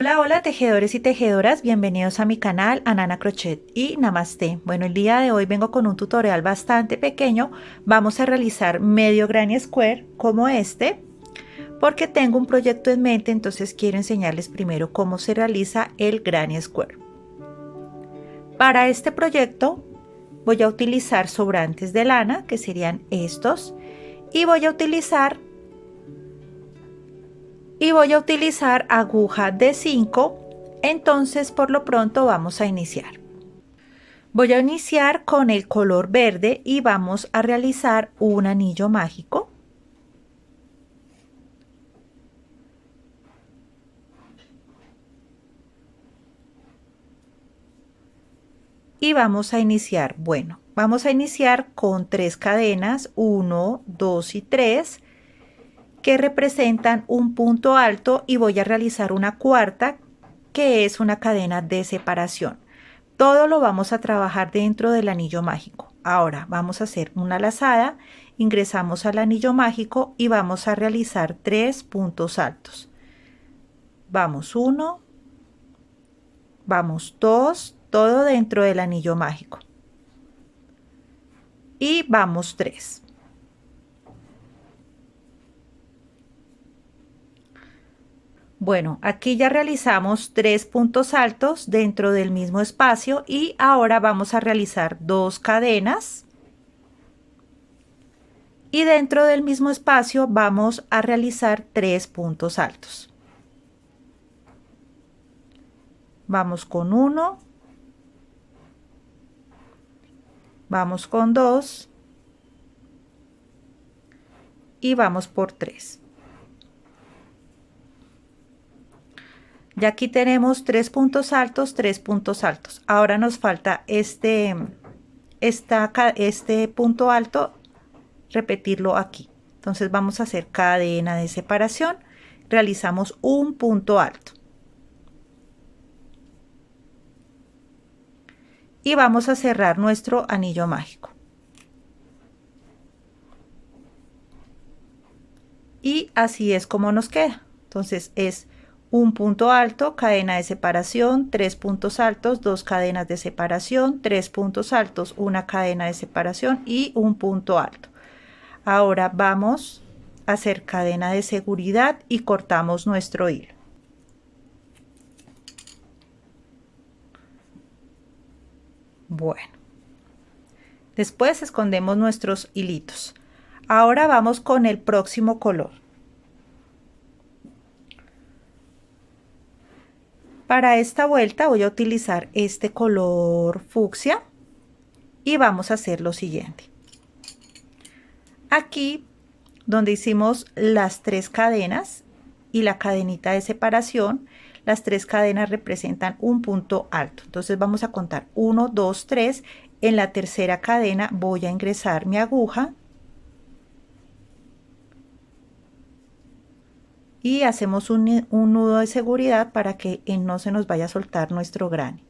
Hola, hola tejedores y tejedoras, bienvenidos a mi canal Anana Crochet y Namaste. Bueno, el día de hoy vengo con un tutorial bastante pequeño. Vamos a realizar medio granny square como este, porque tengo un proyecto en mente, entonces quiero enseñarles primero cómo se realiza el granny square. Para este proyecto voy a utilizar sobrantes de lana, que serían estos, y voy a utilizar aguja de 5. Entonces por lo pronto vamos a iniciar. Voy a iniciar con el color verde y vamos a realizar un anillo mágico. Y vamos a iniciar, vamos a iniciar con 3 cadenas, 1, 2 y 3, que representan un punto alto, y voy a realizar una cuarta, que es una cadena de separación. Todo lo vamos a trabajar dentro del anillo mágico. Ahora vamos a hacer una lazada, ingresamos al anillo mágico y vamos a realizar 3 puntos altos. Vamos 1, vamos 2, todo dentro del anillo mágico. Y vamos 3. Bueno, aquí ya realizamos 3 puntos altos dentro del mismo espacio y ahora vamos a realizar 2 cadenas. Y dentro del mismo espacio vamos a realizar 3 puntos altos. Vamos con 1, vamos con 2 y vamos por 3. Ya aquí tenemos 3 puntos altos, 3 puntos altos. Ahora nos falta este punto alto, repetirlo aquí. Entonces vamos a hacer cadena de separación, realizamos un punto alto y vamos a cerrar nuestro anillo mágico. Y así es como nos queda. Entonces es un punto alto, cadena de separación, 3 puntos altos, 2 cadenas de separación, 3 puntos altos, una cadena de separación y un punto alto. Ahora vamos a hacer cadena de seguridad y cortamos nuestro hilo. Bueno, después escondemos nuestros hilitos. Ahora vamos con el próximo color. Para esta vuelta voy a utilizar este color fucsia y vamos a hacer lo siguiente. Aquí donde hicimos las 3 cadenas y la cadenita de separación, las 3 cadenas representan un punto alto. Entonces vamos a contar 1, 2, 3. En la tercera cadena voy a ingresar mi aguja y hacemos un nudo de seguridad para que no se nos vaya a soltar nuestro granny.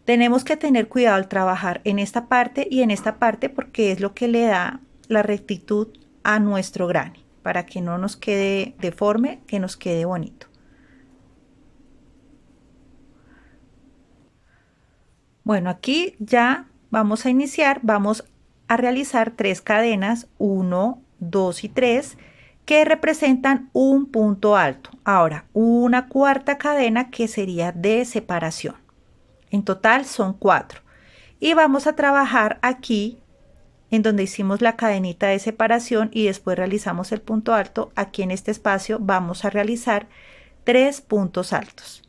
Tenemos que tener cuidado al trabajar en esta parte y en esta parte, porque es lo que le da la rectitud a nuestro granny, para que no nos quede deforme, que nos quede bonito. Bueno, aquí ya vamos a iniciar, vamos a realizar 3 cadenas, 1, 2 y 3, que representan un punto alto. Ahora, una cuarta cadena que sería de separación. En total son 4. Y vamos a trabajar aquí en donde hicimos la cadenita de separación y después realizamos el punto alto. Aquí en este espacio vamos a realizar 3 puntos altos.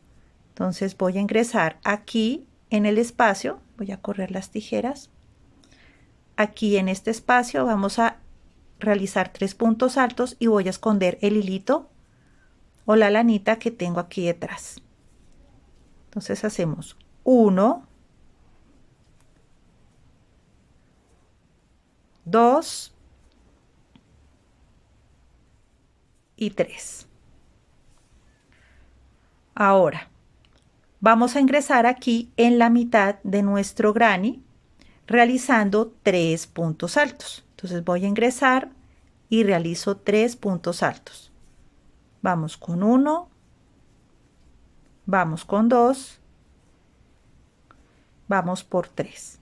Entonces voy a ingresar aquí en el espacio, voy a correr las tijeras. Aquí en este espacio vamos a realizar 3 puntos altos y voy a esconder el hilito o la lanita que tengo aquí detrás. Entonces hacemos 1, 2 y 3. Ahora vamos a ingresar aquí en la mitad de nuestro granny realizando 3 puntos altos. Entonces voy a ingresar y realizo 3 puntos altos. Vamos con 1, vamos con 2, vamos por 3.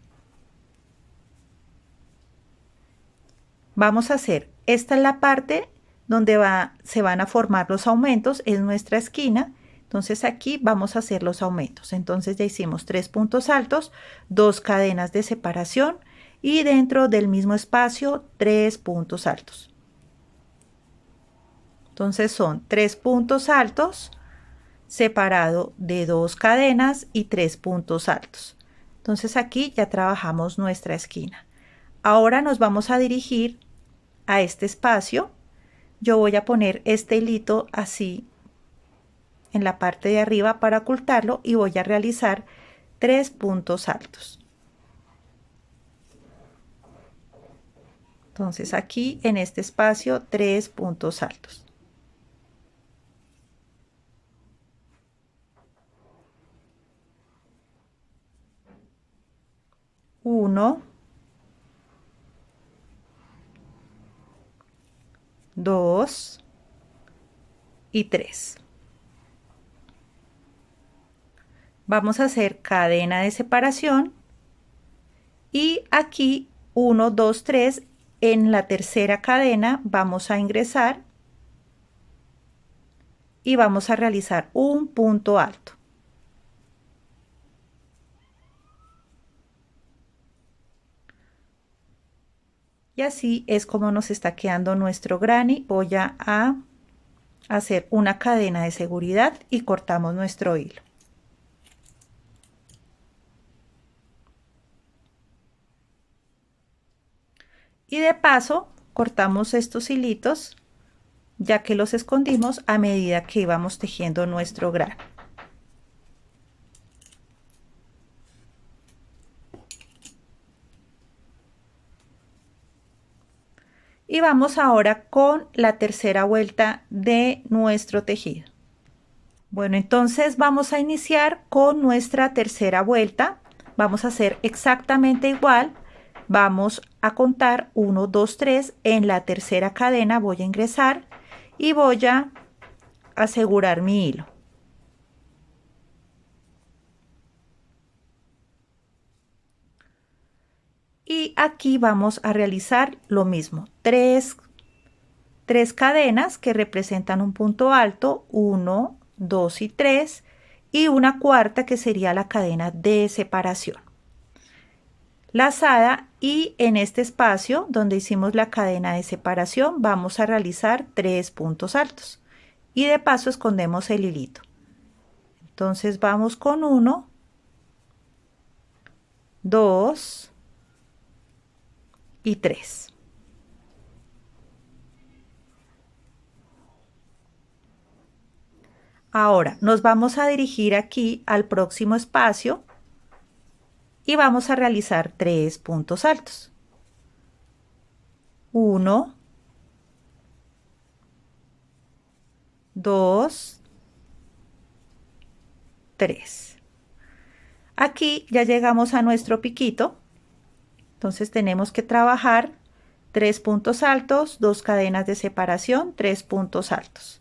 Vamos a hacer, esta es la parte donde se van a formar los aumentos, es nuestra esquina. Entonces aquí vamos a hacer los aumentos. Entonces ya hicimos 3 puntos altos, 2 cadenas de separación y dentro del mismo espacio 3 puntos altos. Entonces son 3 puntos altos separado de 2 cadenas y 3 puntos altos. Entonces aquí ya trabajamos nuestra esquina. Ahora nos vamos a dirigir a este espacio. Yo voy a poner este hilito así en la parte de arriba para ocultarlo y voy a realizar 3 puntos altos. Entonces aquí en este espacio 3 puntos altos. Uno, 2 y 3. Vamos a hacer cadena de separación y aquí 1, 2, 3 en la tercera cadena vamos a ingresar y vamos a realizar un punto alto. Y así es como nos está quedando nuestro granny. Voy a hacer una cadena de seguridad y cortamos nuestro hilo. Y de paso cortamos estos hilitos ya que los escondimos a medida que íbamos tejiendo nuestro granny. Y vamos ahora con la tercera vuelta de nuestro tejido. Bueno, entonces vamos a iniciar con nuestra tercera vuelta. Vamos a hacer exactamente igual. Vamos a contar 1, 2, 3. En la tercera cadena voy a ingresar y voy a asegurar mi hilo. Y aquí vamos a realizar lo mismo. Tres cadenas que representan un punto alto, 1, 2 y 3, y una cuarta que sería la cadena de separación. Lazada, y en este espacio donde hicimos la cadena de separación vamos a realizar 3 puntos altos y de paso escondemos el hilito. Entonces vamos con 1, 2 y 3. Ahora nos vamos a dirigir aquí al próximo espacio y vamos a realizar 3 puntos altos. 1, 2, 3. Aquí ya llegamos a nuestro piquito. Entonces tenemos que trabajar 3 puntos altos, 2 cadenas de separación, 3 puntos altos.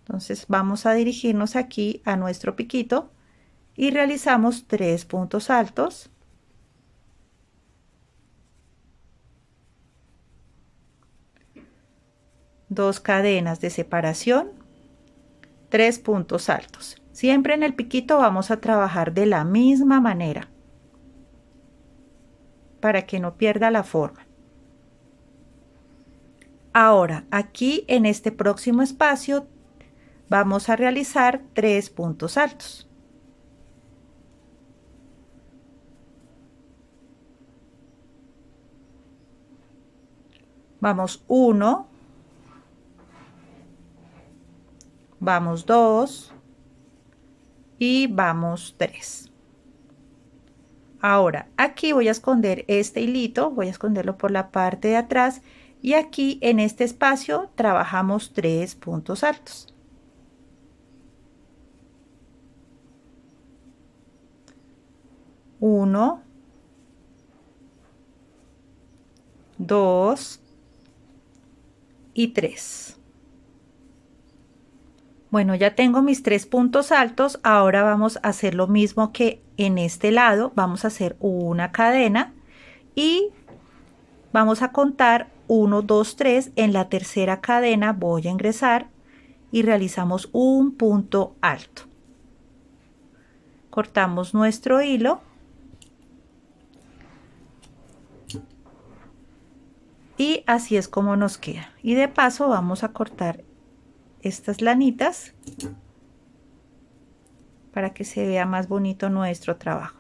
Entonces vamos a dirigirnos aquí a nuestro piquito y realizamos 3 puntos altos. Dos cadenas de separación, 3 puntos altos. Siempre en el piquito vamos a trabajar de la misma manera para que no pierda la forma. Ahora aquí en este próximo espacio vamos a realizar 3 puntos altos. Vamos 1, vamos 2 y vamos 3. Ahora aquí voy a esconder este hilito, voy a esconderlo por la parte de atrás y aquí en este espacio trabajamos 3 puntos altos. 1, 2 y 3. Bueno, ya tengo mis 3 puntos altos. Ahora vamos a hacer lo mismo que en este lado. Vamos a hacer una cadena y vamos a contar 1, 2, 3. En la tercera cadena voy a ingresar y realizamos un punto alto. Cortamos nuestro hilo y así es como nos queda. Y de paso vamos a cortar estas lanitas para que se vea más bonito nuestro trabajo.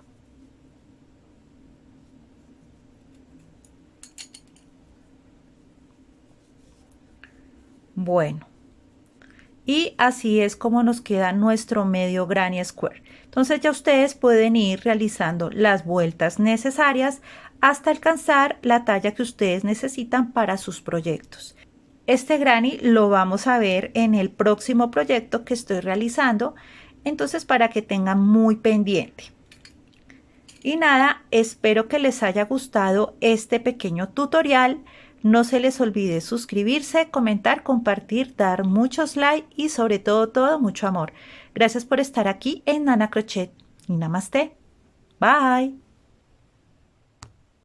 Bueno, y así es como nos queda nuestro medio granny square. Entonces ya ustedes pueden ir realizando las vueltas necesarias hasta alcanzar la talla que ustedes necesitan para sus proyectos. Este granny lo vamos a ver en el próximo proyecto que estoy realizando, entonces para que tengan muy pendiente. Y nada, espero que les haya gustado este pequeño tutorial. No se les olvide suscribirse, comentar, compartir, dar muchos likes y sobre todo mucho amor. Gracias por estar aquí en Nana Crochet y Namaste. Bye.